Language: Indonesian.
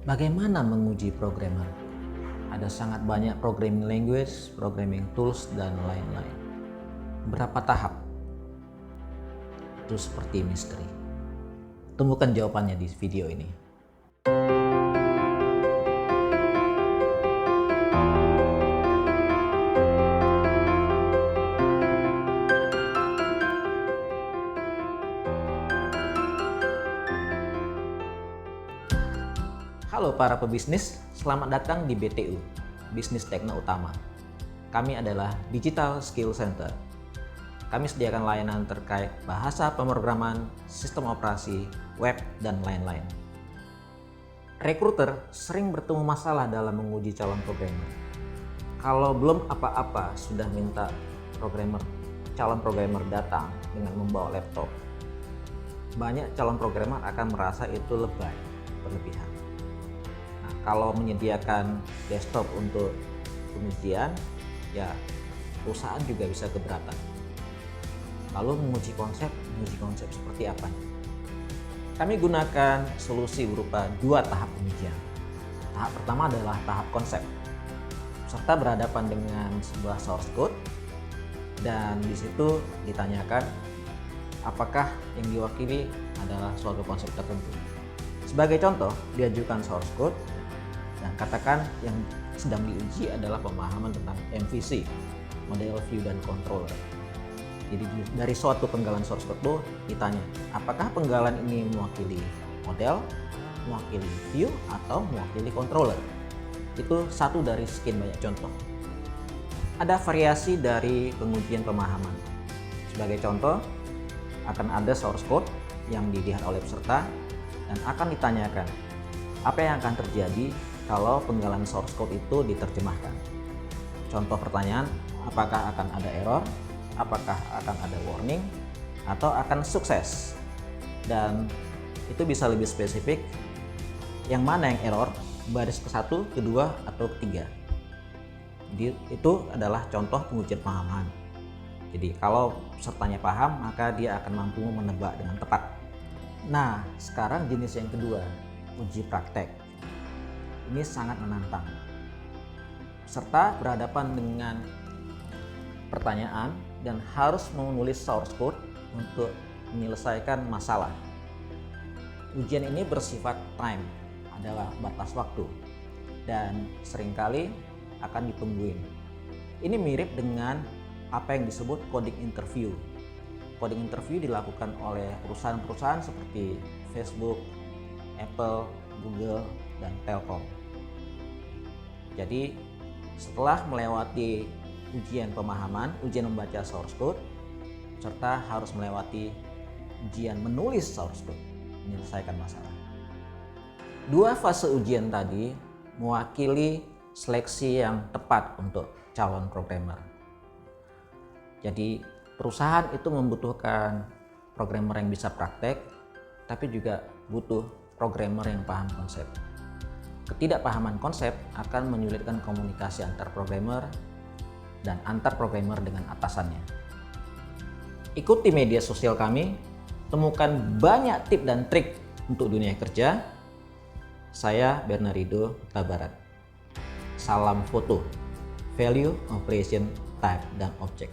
Bagaimana menguji programmer? Ada sangat banyak programming language, programming tools, dan lain-lain. Berapa tahap? Itu seperti misteri. Temukan jawabannya di video ini. Halo para pebisnis, selamat datang di BTU, Bisnis Tekno Utama. Kami adalah Digital Skill Center. Kami sediakan layanan terkait bahasa pemrograman, sistem operasi, web, dan lain-lain. Rekruter sering bertemu masalah dalam menguji calon programmer. Kalau belum apa-apa sudah minta calon programmer datang dengan membawa laptop. Banyak calon programmer akan merasa itu lebay, berlebihan. Kalau menyediakan desktop untuk pengujian, ya perusahaan juga bisa keberatan. Lalu menguji konsep seperti apa? Kami gunakan solusi berupa 2 tahap pengujian. Tahap pertama adalah tahap konsep. Peserta berhadapan dengan sebuah source code dan di situ ditanyakan apakah yang diwakili adalah suatu konsep tertentu. Sebagai contoh, diajukan source code dan katakan yang sedang diuji adalah pemahaman tentang MVC, model view dan controller. Jadi dari suatu penggalan source code itu ditanya, apakah penggalan ini mewakili model, mewakili view, atau mewakili controller? Itu satu dari sekian banyak contoh. Ada variasi dari pengujian pemahaman. Sebagai contoh, akan ada source code yang dilihat oleh peserta dan akan ditanyakan, apa yang akan terjadi kalau penggalan source code itu diterjemahkan. Contoh pertanyaan, apakah akan ada error, apakah akan ada warning, atau akan sukses. Dan itu bisa lebih spesifik, yang mana yang error, baris ke-1, ke-2, atau ke-3. Jadi itu adalah contoh pengujian pemahaman. Jadi kalau pesertanya paham, maka dia akan mampu menebak dengan tepat. Nah, sekarang jenis yang kedua, uji praktek. Ini sangat menantang. Peserta berhadapan dengan pertanyaan dan harus menulis source code untuk menyelesaikan masalah. Ujian ini bersifat time, adalah batas waktu, dan seringkali akan ditungguin. Ini mirip dengan apa yang disebut coding interview. Coding interview dilakukan oleh perusahaan-perusahaan seperti Facebook, Apple, Google, dan Telkom. Jadi setelah melewati ujian pemahaman, ujian membaca source code, peserta harus melewati ujian menulis source code, menyelesaikan masalah. 2 fase ujian tadi mewakili seleksi yang tepat untuk calon programmer. Jadi perusahaan itu membutuhkan programmer yang bisa praktek, tapi juga butuh programmer yang paham konsep. Ketidakpahaman konsep akan menyulitkan komunikasi antar programmer dan antar programmer dengan atasannya. Ikuti media sosial kami, temukan banyak tips dan trik untuk dunia kerja. Saya Bernardo Tabarat. Salam foto, value, operation, type, dan object.